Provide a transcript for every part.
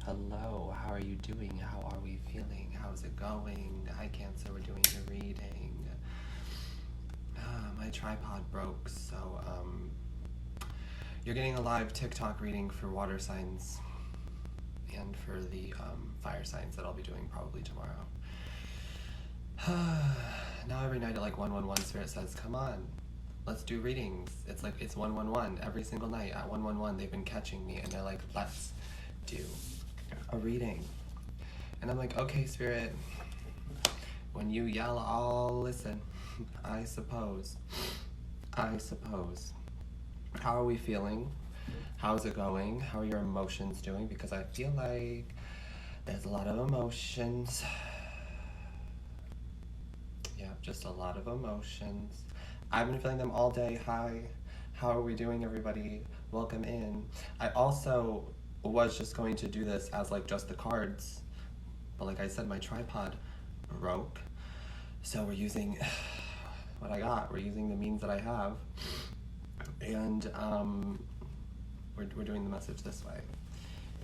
Hello, how are you doing? How are we feeling? How's it going? Hi Cancer, we're doing your reading. My tripod broke, so you're getting a live TikTok reading for water signs and for the fire signs that I'll be doing probably tomorrow. Now every night at like 111, Spirit says, come on, let's do readings. It's like, it's 111 every single night at 111. They've been catching me and they're like, let's do a reading. And I'm like, okay, Spirit, when you yell, I'll listen. I suppose. How are we feeling? How's it going? How are your emotions doing? Because I feel like there's a lot of emotions. Yeah, just a lot of emotions. I've been feeling them all day. Hi. How are we doing, everybody? Welcome in. I also was just going to do this as like just the cards, but like I said, my tripod broke, so we're using what I got. We're using the means that I have, and we're doing the message this way.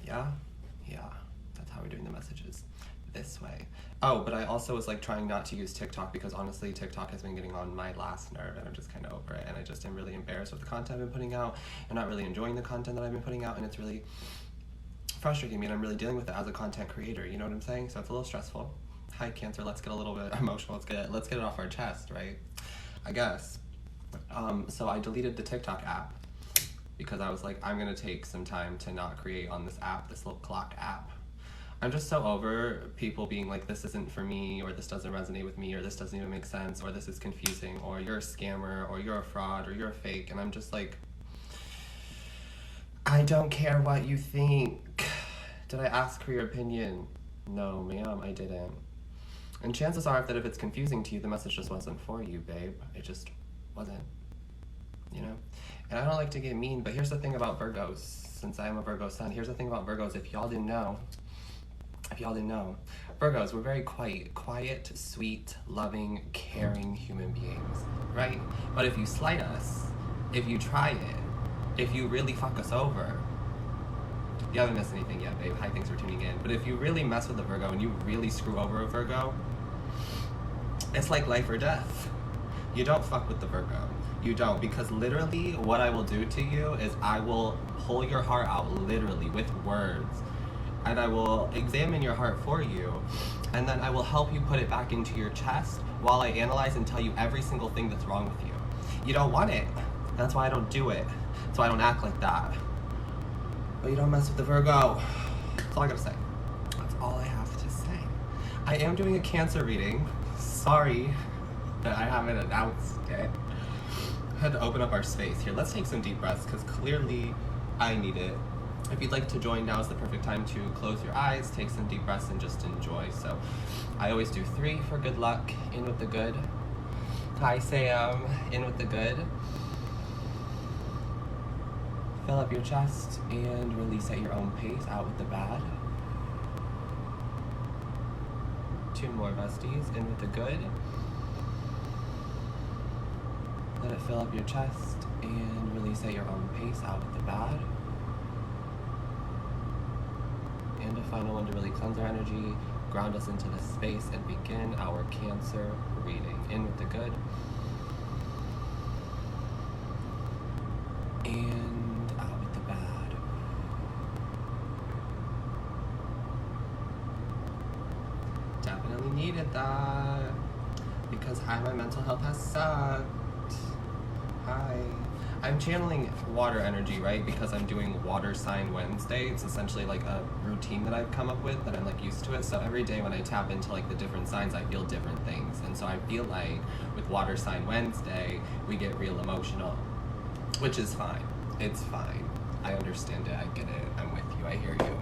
Yeah, that's how we're doing the messages, this way. Oh, but I also was like trying not to use TikTok because honestly TikTok has been getting on my last nerve and I'm just kind of over it, and I just am really embarrassed with the content I've been putting out. I'm not really enjoying the content that I've been putting out, and it's really frustrating me, and I'm really dealing with it as a content creator, you know what I'm saying? So it's a little stressful. Hi Cancer, let's get a little bit emotional, let's get it off our chest, right? I guess. So I deleted the TikTok app because I was like, I'm gonna take some time to not create on this app, this little clock app. I'm just so over people being like, this isn't for me, or this doesn't resonate with me, or this doesn't even make sense, or this is confusing, or you're a scammer, or you're a fraud, or you're a fake, and I'm just like, I don't care what you think. Did I ask for your opinion? No, ma'am, I didn't. And chances are that if it's confusing to you, the message just wasn't for you, babe. It just wasn't, you know? And I don't like to get mean, but here's the thing about Virgos, since I am a Virgo sun. Here's the thing about Virgos, if y'all didn't know, Virgos, we're very quiet, sweet, loving, caring human beings, right? But if you slight us, if you try it, if you really fuck us over, you haven't missed anything yet, babe. Hi, thanks for tuning in. But if you really mess with a Virgo and you really screw over a Virgo, it's like life or death. You don't fuck with the Virgo. You don't, because literally what I will do to you is I will pull your heart out literally with words, and I will examine your heart for you, and then I will help you put it back into your chest while I analyze and tell you every single thing that's wrong with you. You don't want it. That's why I don't do it. That's why I don't act like that. But you don't mess with the Virgo. That's all I gotta say. That's all I have to say. I am doing a Cancer reading. Sorry that I haven't announced it. I had to open up our space here. Let's take some deep breaths because clearly I need it. If you'd like to join, now is the perfect time to close your eyes, take some deep breaths, and just enjoy. So I always do 3 for good luck. In with the good. Hi, Sam. In with the good. Fill up your chest and release at your own pace. Out with the bad. 2 more, besties. In with the good. Let it fill up your chest and release at your own pace. Out with the bad. And a final one to really cleanse our energy, ground us into this space, and begin our Cancer reading. In with the good. And out with the bad. Definitely needed that. Because hi, my mental health has sucked. Hi. I'm channeling water energy, right? Because I'm doing Water Sign Wednesday. It's essentially like a routine that I've come up with that I'm like used to it. So every day when I tap into like the different signs, I feel different things. And so I feel like with Water Sign Wednesday, we get real emotional, which is fine. It's fine. I understand it. I get it. I'm with you. I hear you.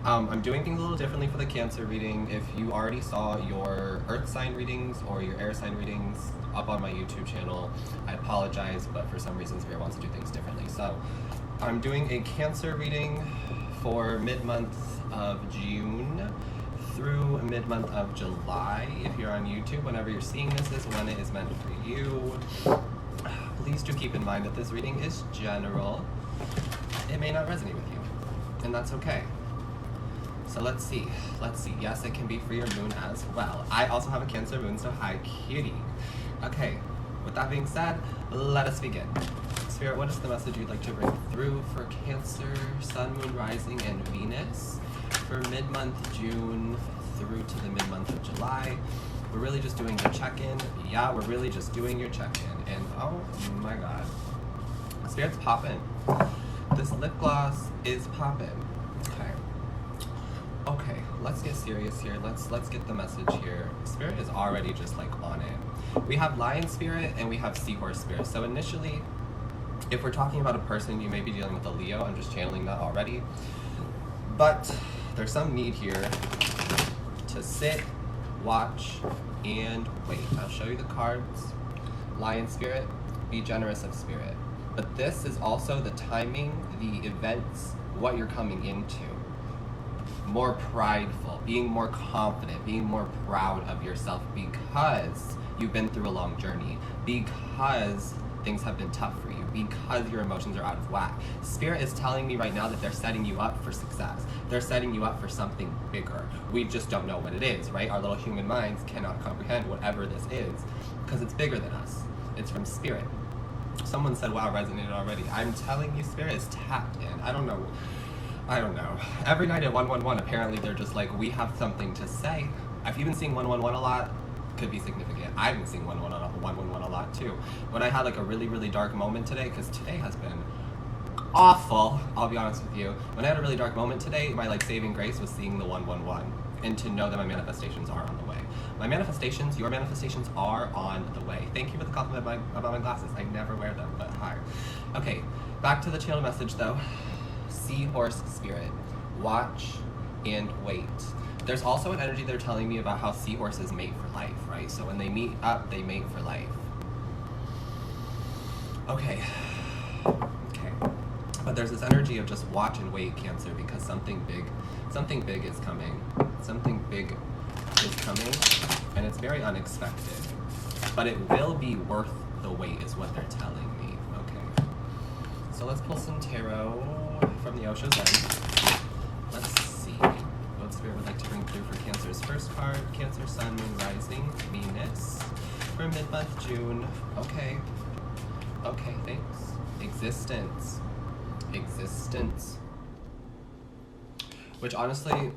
I'm doing things a little differently for the Cancer reading. If you already saw your Earth sign readings or your air sign readings up on my YouTube channel, I apologize, but for some reason Spirit wants to do things differently. So I'm doing a Cancer reading for mid-month of June through mid-month of July. If you're on YouTube, whenever you're seeing this is when it is meant for you. Please do keep in mind that this reading is general. It may not resonate with you, and that's okay. So let's see. Yes, it can be for your moon as well. I also have a Cancer moon, so hi, cutie. Okay, with that being said, let us begin. Spirit, what is the message you'd like to bring through for Cancer, Sun, Moon, Rising, and Venus for mid-month June through to the mid-month of July? We're really just doing your check-in. Yeah, we're really just doing your check-in. And oh my god. Spirit's popping. This lip gloss is popping. Okay, let's get serious here. Let's get the message here. Spirit is already just like on it. We have Lion Spirit and we have Seahorse Spirit. So initially, if we're talking about a person, you may be dealing with a Leo. I'm just channeling that already. But there's some need here to sit, watch, and wait. I'll show you the cards. Lion Spirit, be generous of spirit. But this is also the timing, the events, what you're coming into. More prideful, being more confident, being more proud of yourself because you've been through a long journey, because things have been tough for you, because your emotions are out of whack. Spirit is telling me right now that they're setting you up for success. They're setting you up for something bigger. We just don't know what it is, right? Our little human minds cannot comprehend whatever this is because it's bigger than us. It's from Spirit. Someone said, wow, resonated already. I'm telling you, Spirit is tapped in. I don't know. Every night at 111, apparently they're just like, we have something to say. If you've been seeing 111 a lot, could be significant. I've been seeing 111 a lot too. When I had like a really, really dark moment today, because today has been awful, I'll be honest with you. When I had a really dark moment today, my like saving grace was seeing the 111 and to know that my manifestations are on the way. My manifestations, your manifestations are on the way. Thank you for the compliment about my glasses. I never wear them, but hi. Okay, back to the channel message though. Seahorse Spirit, watch and wait. There's also an energy they're telling me about how seahorses mate for life, right? So when they meet up, they mate for life. Okay. But there's this energy of just watch and wait, Cancer, because something big is coming. Something big is coming, and it's very unexpected. But it will be worth the wait, is what they're telling me. Okay. So let's pull some tarot from the Osho's End. Let's see what Spirit would like to bring through for Cancer's first card. Cancer, Sun, Moon, Rising, Venus for mid-month June. Okay, thanks. Existence. Which honestly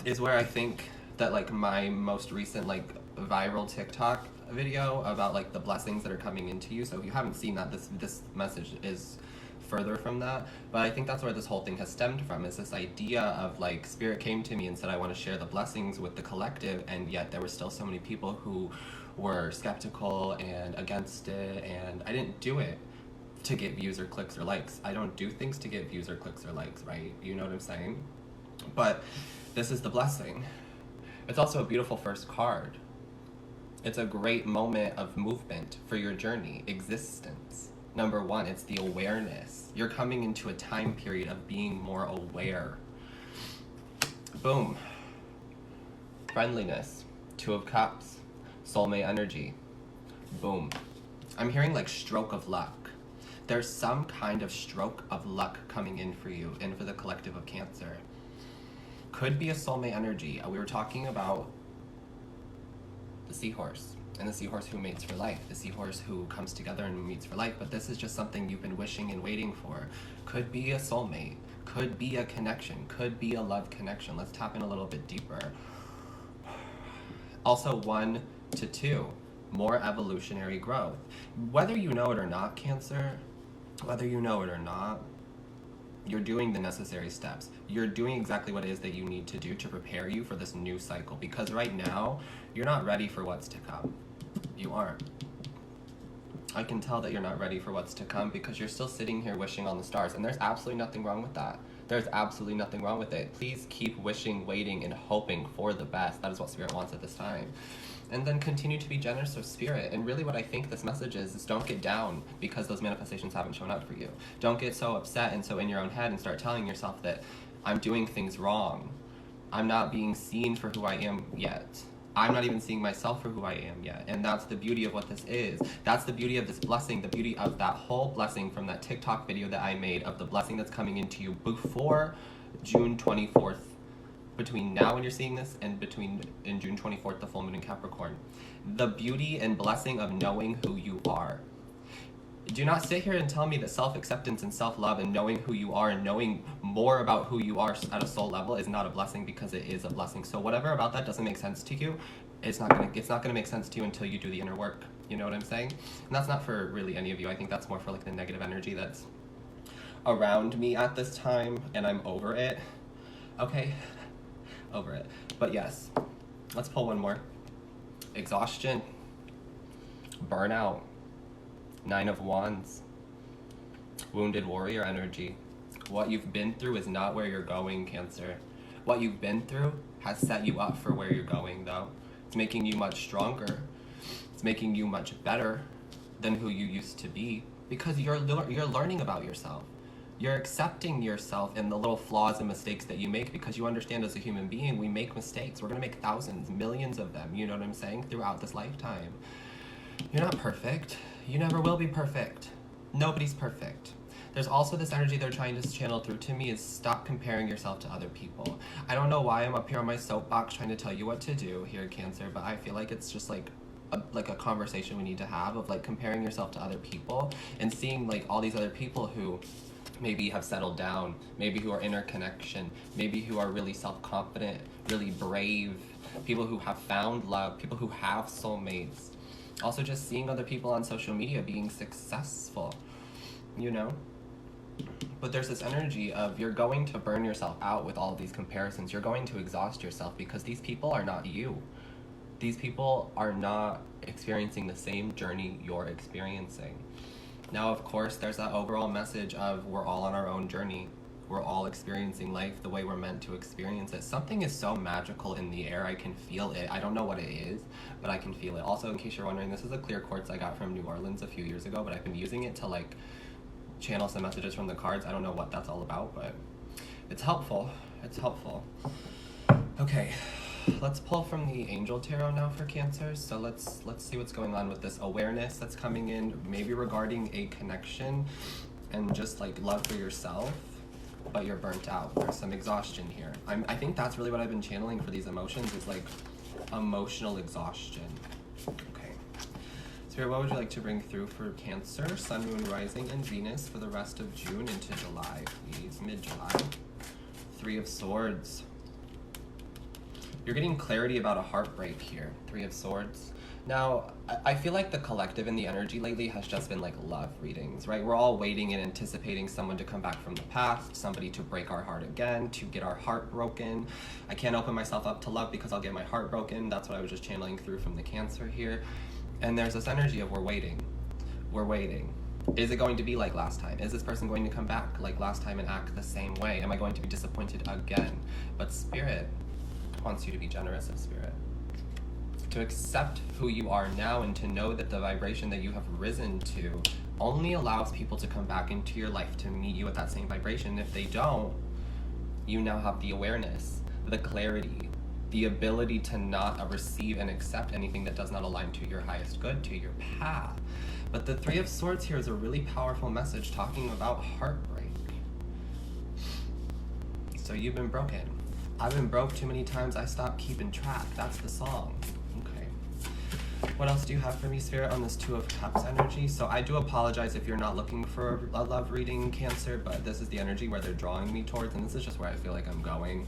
is where I think that like my most recent like viral TikTok video about like the blessings that are coming into you. So if you haven't seen that, this message is further from that, but I think that's where this whole thing has stemmed from, is this idea of like Spirit came to me and said I want to share the blessings with the collective, and yet there were still so many people who were skeptical and against it, and I didn't do it to get views or clicks or likes. I don't do things to get views or clicks or likes, right? You know what I'm saying? But this is the blessing. It's also a beautiful first card. It's a great moment of movement for your journey, existence. Number one, it's the awareness. You're coming into a time period of being more aware. Boom. Friendliness. Two of Cups. Soulmate energy. Boom. I'm hearing like stroke of luck. There's some kind of stroke of luck coming in for you and for the collective of Cancer. Could be a soulmate energy. We were talking about the seahorse. And the seahorse who mates for life, the seahorse who comes together and meets for life. But this is just something you've been wishing and waiting for. Could be a soulmate, could be a connection, could be a love connection. Let's tap in a little bit deeper. Also 1 to 2, more evolutionary growth. Whether you know it or not, Cancer, whether you know it or not, you're doing the necessary steps. You're doing exactly what it is that you need to do to prepare you for this new cycle. Because right now, you're not ready for what's to come. You aren't. I can tell that you're not ready for what's to come because you're still sitting here wishing on the stars. And there's absolutely nothing wrong with that. There's absolutely nothing wrong with it. Please keep wishing, waiting, and hoping for the best. That is what Spirit wants at this time. And then continue to be generous with Spirit. And really what I think this message is don't get down because those manifestations haven't shown up for you. Don't get so upset and so in your own head and start telling yourself that I'm doing things wrong. I'm not being seen for who I am yet. I'm not even seeing myself for who I am yet. And that's the beauty of what this is. That's the beauty of this blessing, the beauty of that whole blessing from that TikTok video that I made of the blessing that's coming into you before June 24th between now and you're seeing this and in June 24th, the full moon in Capricorn. The beauty and blessing of knowing who you are. Do not sit here and tell me that self-acceptance and self-love and knowing who you are and knowing more about who you are at a soul level is not a blessing, because it is a blessing. So whatever about that doesn't make sense to you, it's not gonna make sense to you until you do the inner work. You know what I'm saying? And that's not for really any of you. I think that's more for like the negative energy that's around me at this time, and I'm over it. Okay, over it. But yes, let's pull one more. Exhaustion, burnout, 9 of Wands, wounded warrior energy. What you've been through is not where you're going, Cancer. What you've been through has set you up for where you're going, though. It's making you much stronger. It's making you much better than who you used to be, because you're learning about yourself. You're accepting yourself and the little flaws and mistakes that you make, because you understand as a human being, we make mistakes. We're gonna make thousands, millions of them, you know what I'm saying, throughout this lifetime. You're not perfect. You never will be perfect. Nobody's perfect. There's also this energy they're trying to channel through to me is stop comparing yourself to other people. I don't know why I'm up here on my soapbox trying to tell you what to do here, Cancer, but I feel like it's just like a conversation we need to have of like comparing yourself to other people and seeing like all these other people who maybe have settled down, maybe who are interconnection, maybe who are really self-confident, really brave, people who have found love, people who have soulmates. Also just seeing other people on social media being successful, you know? But there's this energy of you're going to burn yourself out with all of these comparisons. You're going to exhaust yourself because these people are not you. These people are not experiencing the same journey you're experiencing. Now, of course, there's that overall message of we're all on our own journey. We're all experiencing life the way we're meant to experience it. Something is so magical in the air. I can feel it. I don't know what it is, but I can feel it. Also, in case you're wondering, this is a clear quartz I got from New Orleans a few years ago, but I've been using it to like channel some messages from the cards. I don't know what that's all about, but it's helpful. It's helpful. Okay, let's pull from the Angel Tarot now for Cancer. So let's see what's going on with this awareness that's coming in, maybe regarding a connection and just like love for yourself, but you're burnt out. There's some exhaustion here. I think that's really what I've been channeling for these emotions, is like emotional exhaustion. Okay. Spirit, what would you like to bring through for Cancer, Sun, Moon, Rising, and Venus for the rest of June into July, please? Mid-July. 3 of Swords. You're getting clarity about a heartbreak here. 3 of Swords. Now, I feel like the collective in the energy lately has just been like love readings, right? We're all waiting and anticipating someone to come back from the past, somebody to break our heart again, to get our heart broken. I can't open myself up to love because I'll get my heart broken. That's what I was just channeling through from the Cancer here. And there's this energy of we're waiting. We're waiting. Is it going to be like last time? Is this person going to come back like last time and act the same way? Am I going to be disappointed again? But Spirit wants you to be generous of spirit. To accept who you are now and to know that the vibration that you have risen to only allows people to come back into your life to meet you at that same vibration. If they don't, you now have the awareness, the clarity, the ability to not receive and accept anything that does not align to your highest good, to your path. But the 3 of Swords here is a really powerful message talking about heartbreak. So you've been broken. I've been broke too many times, I stopped keeping track. That's the song. Okay. What else do you have for me, Spirit, on this 2 of Cups energy? So I do apologize if you're not looking for a love reading, Cancer, but this is the energy where they're drawing me towards, and this is just where I feel like I'm going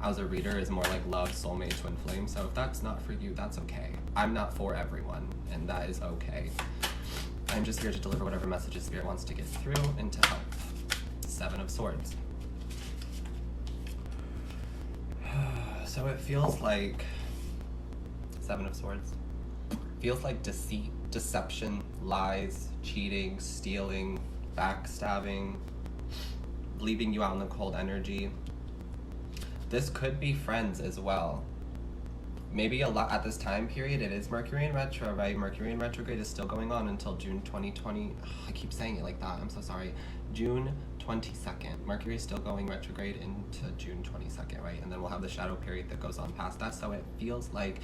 as a reader, is more like love, soulmate, twin flame. So if that's not for you, that's okay. I'm not for everyone, and that is okay. I'm just here to deliver whatever messages Spirit wants to get through and to help. 7 of Swords. So it feels like 7 of Swords. Feels like deceit, deception, lies, cheating, stealing, backstabbing, leaving you out in the cold energy. This could be friends as well. Maybe a lot at this time period, it is Mercury in retro, right? Mercury in retrograde is still going on until June 2020. I keep saying it like that, I'm so sorry. June 22nd. Mercury is still going retrograde into June 22nd, right? And then we'll have the shadow period that goes on past that. So it feels like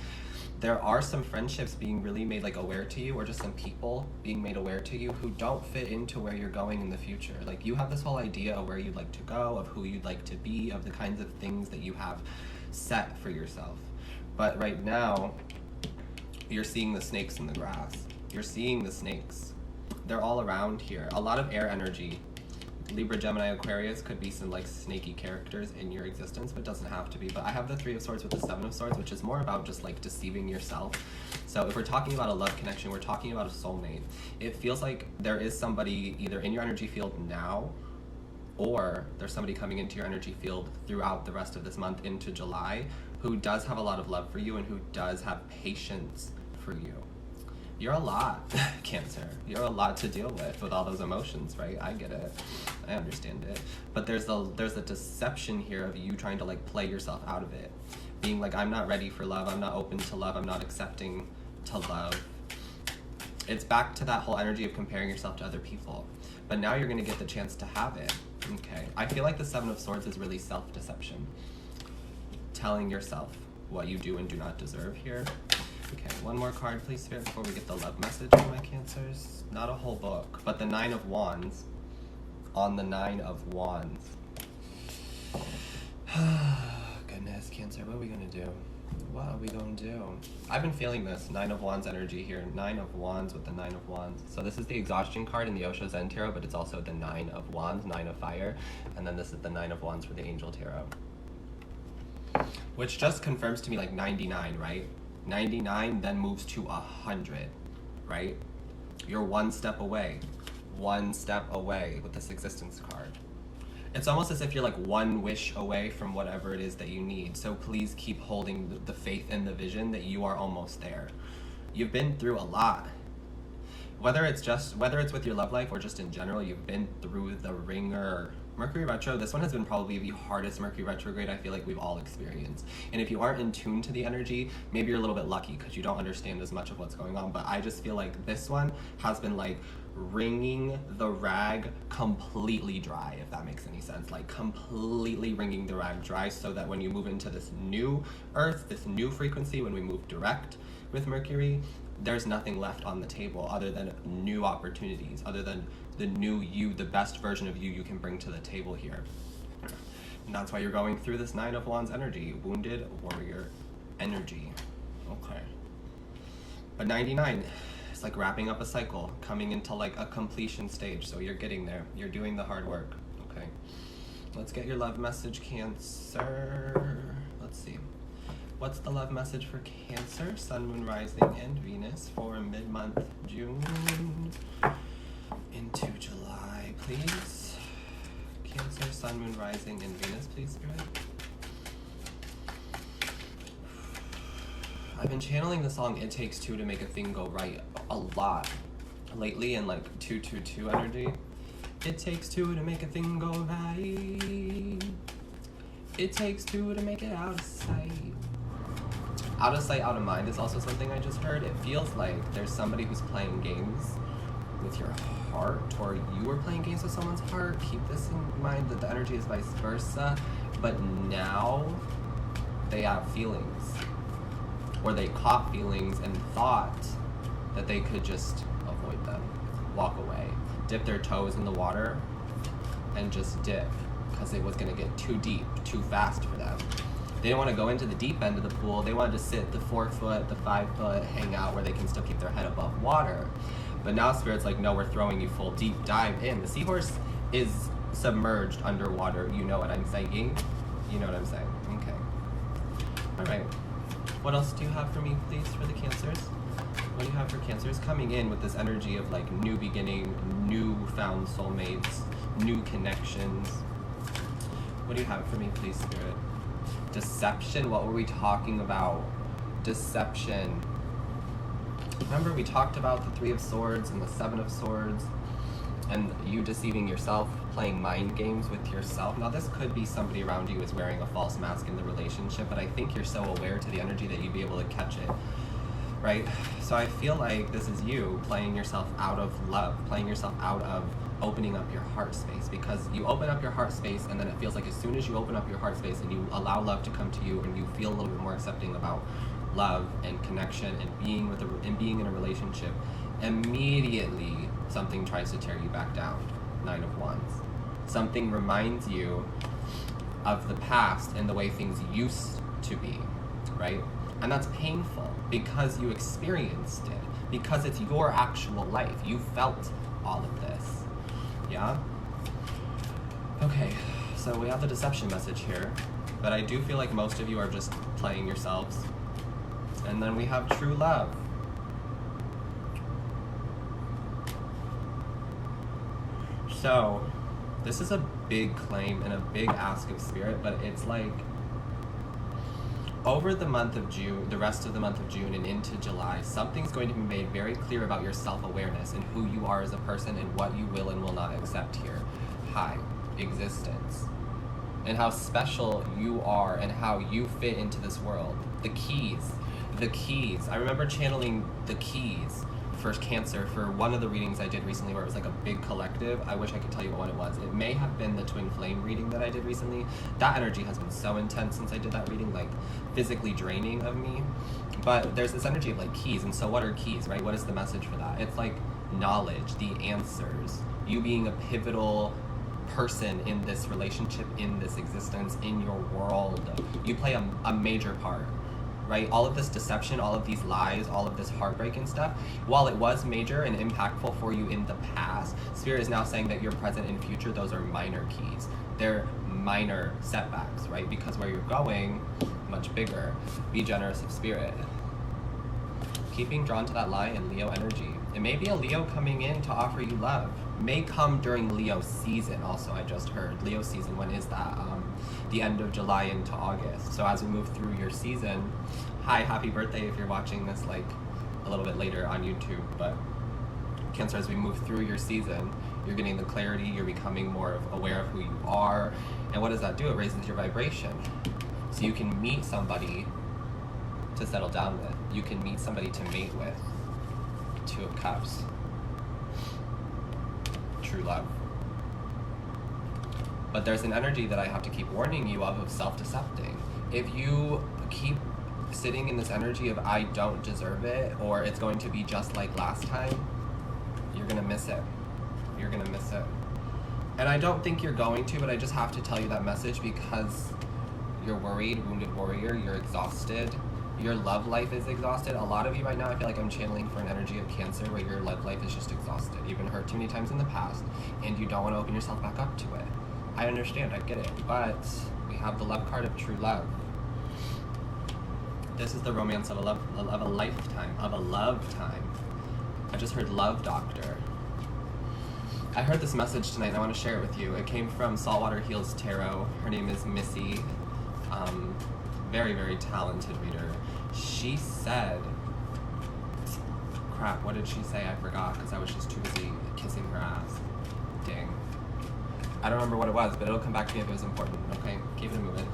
there are some friendships being really made like aware to you, or just some people being made aware to you who don't fit into where you're going in the future. Like you have this whole idea of where you'd like to go, of who you'd like to be, of the kinds of things that you have set for yourself. But right now, you're seeing the snakes in the grass. You're seeing the snakes. They're all around here. A lot of air energy. Libra, Gemini, Aquarius could be some like snaky characters in your existence, but doesn't have to be. But I have the 3 of Swords with the 7 of Swords, which is more about just like deceiving yourself. So if we're talking about a love connection, we're talking about a soulmate. It feels like there is somebody either in your energy field now, or there's somebody coming into your energy field throughout the rest of this month into July who does have a lot of love for you and who does have patience for you. You're a lot, Cancer. You're a lot to deal with all those emotions, right? I get it. I understand it. But there's a deception here of you trying to like play yourself out of it. Being like, I'm not ready for love. I'm not open to love. I'm not accepting to love. It's back to that whole energy of comparing yourself to other people. But now you're going to get the chance to have it. Okay. I feel like the 7 of Swords is really self-deception. Telling yourself what you do and do not deserve here. Okay, one more card, please, Spirit, before we get the love message for my Cancers. Not a whole book, but the 9 of Wands. On the 9 of Wands. Goodness, Cancer, what are we going to do? What are we going to do? I've been feeling this 9 of Wands energy here. 9 of Wands with the 9 of Wands. So this is the exhaustion card in the Osho Zen Tarot, but it's also the 9 of Wands, 9 of Fire. And then this is the 9 of Wands for the Angel Tarot. Which just confirms to me like 99, right? 99 then moves to 100, right? You're one step away with this existence card. It's almost as if you're like one wish away from whatever it is that you need. So please keep holding the faith and the vision that you are almost there. You've been through a lot. Whether it's with your love life or just in general, you've been through the ringer. Mercury retro, this one has been probably the hardest Mercury retrograde I feel like we've all experienced. And if you aren't in tune to the energy, maybe you're a little bit lucky because you don't understand as much of what's going on. But I just feel like this one has been like wringing the rag completely dry, if that makes any sense. Like completely wringing the rag dry so that when you move into this new earth, this new frequency, when we move direct with Mercury, there's nothing left on the table other than new opportunities, other than the new you, the best version of you can bring to the table here. And that's why you're going through this 9 of Wands energy, wounded warrior energy. Okay. But 99, it's like wrapping up a cycle, coming into like a completion stage. So you're getting there. You're doing the hard work. Okay. Let's get your love message, Cancer. Let's see. What's the love message for Cancer, Sun, Moon, Rising, and Venus for mid-month June into July, please? Cancer, Sun, Moon, Rising, and Venus, please, Spirit. I've been channeling the song It Takes Two to Make a Thing Go Right a lot lately in like 222 energy. It takes two to make a thing go right. It takes two to make it out of sight. Out of sight, out of mind is also something I just heard. It feels like there's somebody who's playing games with your heart, or you were playing games with someone's heart. Keep this in mind that the energy is vice versa. But now they have feelings, or they caught feelings and thought that they could just avoid them, walk away, dip their toes in the water, and just dip because it was going to get too deep, too fast for them. They didn't want to go into the deep end of the pool. They wanted to sit the 4 foot, the 5 foot, hang out where they can still keep their head above water. But now Spirit's like, no, we're throwing you full deep dive in. The seahorse is submerged underwater. You know what I'm saying? You know what I'm saying? Okay. All right. What else do you have for me, please, for the Cancers? What do you have for Cancers? Coming in with this energy of like new beginning, new found soulmates, new connections. What do you have for me, please, Spirit? Deception, what were we talking about? Deception. Remember we talked about the 3 of Swords and the 7 of Swords and you deceiving yourself, playing mind games with yourself. Now this could be somebody around you is wearing a false mask in the relationship, but I think you're so aware to the energy that you'd be able to catch it, right? So I feel like this is you playing yourself out of love, playing yourself out of opening up your heart space, because you open up your heart space and then it feels like as soon as you open up your heart space and you allow love to come to you and you feel a little bit more accepting about love and connection and being in a relationship, immediately something tries to tear you back down. 9 of Wands. Something reminds you of the past and the way things used to be, right? And that's painful because you experienced it, because it's your actual life. You felt all of this, yeah? Okay, so we have the deception message here, but I do feel like most of you are just playing yourselves. And then we have true love. So, this is a big claim and a big ask of spirit, but it's like, over the month of June, the rest of the month of June and into July, something's going to be made very clear about your self-awareness and who you are as a person and what you will and will not accept here. Hi, existence. And how special you are and how you fit into this world. The keys. I remember channeling the keys for Cancer for one of the readings I did recently where it was like a big collective. I wish I could tell you what it was. It may have been the twin flame reading that I did recently. That energy has been so intense since I did that reading, like physically draining of me. But there's this energy of like keys, and so what are keys, right? What is the message for that? It's like knowledge, the answers, you being a pivotal person in this relationship, in this existence, in your world. You play a major part. Right? All of this deception, all of these lies, all of this heartbreak and stuff, while it was major and impactful for you in the past, Spirit is now saying that your present and future, those are minor keys. They're minor setbacks, right? Because where you're going, much bigger. Be generous of spirit. Keeping drawn to that Lion, Leo energy. It may be a Leo coming in to offer you love. May come during Leo season also, I just heard. Leo season, when is that? The end of July into August. So as we move through your season, hi, happy birthday if you're watching this like a little bit later on YouTube, but Cancer, as we move through your season, you're getting the clarity, you're becoming more aware of who you are, and what does that do? It raises your vibration. So you can meet somebody to settle down with. You can meet somebody to mate with. 2 of Cups. True love. But there's an energy that I have to keep warning you of self-decepting. If you keep sitting in this energy of I don't deserve it, or it's going to be just like last time, you're gonna miss it. You're gonna miss it. And I don't think you're going to, but I just have to tell you that message because you're worried, wounded warrior, you're exhausted. Your love life is exhausted. A lot of you right now, I feel like I'm channeling for an energy of Cancer where your love life is just exhausted. You've been hurt too many times in the past and you don't want to open yourself back up to it. I understand, I get it, but we have the love card of true love. This is the romance of a lifetime. I just heard love doctor. I heard this message tonight and I want to share it with you. It came from Saltwater Heals Tarot. Her name is Missy. Very, very talented reader. She said, crap, what did she say? I forgot because I was just too busy kissing her ass. Dang. I don't remember what it was, but it'll come back to me if it was important, okay? Keep it moving.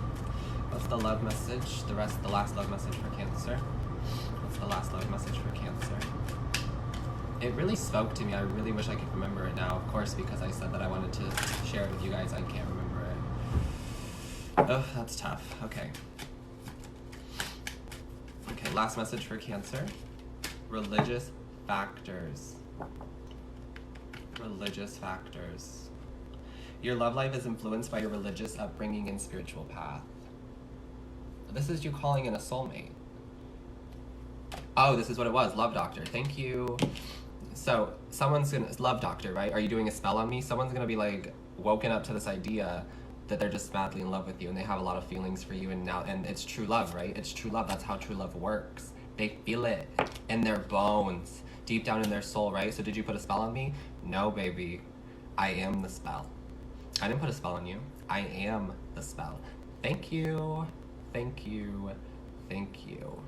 What's the love message? The last love message for Cancer? What's the last love message for Cancer? It really spoke to me. I really wish I could remember it now, of course, because I said that I wanted to share it with you guys. I can't remember it. Oh, that's tough. Okay. Okay, last message for Cancer. Religious factors. Religious factors. Your love life is influenced by your religious upbringing and spiritual path. This is you calling in a soulmate. Oh, this is what it was. Love doctor. Thank you. So someone's gonna, love doctor, right? Are you doing a spell on me? Someone's gonna be like woken up to this idea that they're just madly in love with you and they have a lot of feelings for you, and it's true love, right? It's true love. That's how true love works. They feel it in their bones, deep down in their soul, right? So did you put a spell on me? No, baby. I am the spell. I didn't put a spell on you. I am the spell. Thank you. Thank you. Thank you.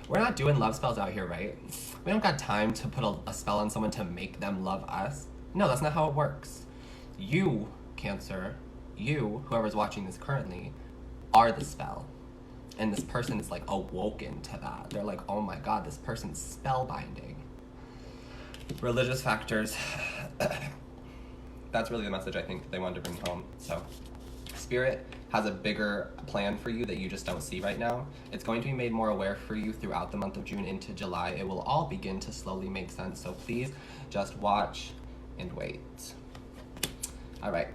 We're not doing love spells out here, right? We don't got time to put a spell on someone to make them love us. No, that's not how it works. You, Cancer, you, whoever's watching this currently, are the spell. And this person is like awoken to that. They're like, oh my God, this person's spellbinding. Religious factors. that's really the message I think they wanted to bring home. So Spirit has a bigger plan for you that you just don't see right now. It's going to be made more aware for you throughout the month of June into July. It will all begin to slowly make sense. So please just watch and wait. All right.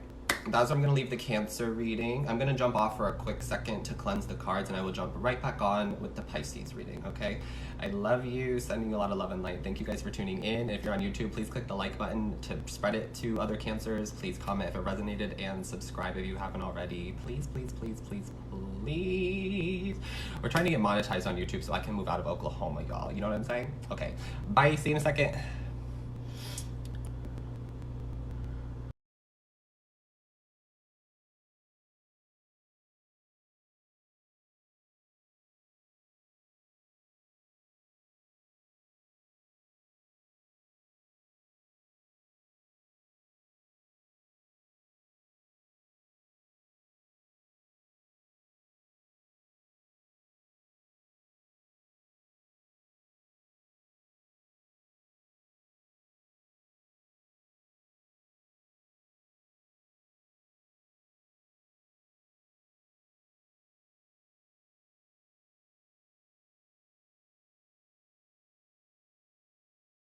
That's where I'm going to leave the Cancer reading. I'm going to jump off for a quick second to cleanse the cards, and I will jump right back on with the Pisces reading, okay? I love you. Sending you a lot of love and light. Thank you guys for tuning in. If you're on YouTube, please click the like button to spread it to other Cancers. Please comment if it resonated, and subscribe if you haven't already. Please, please, please, please, please. We're trying to get monetized on YouTube so I can move out of Oklahoma, y'all. You know what I'm saying? Okay. Bye. See you in a second.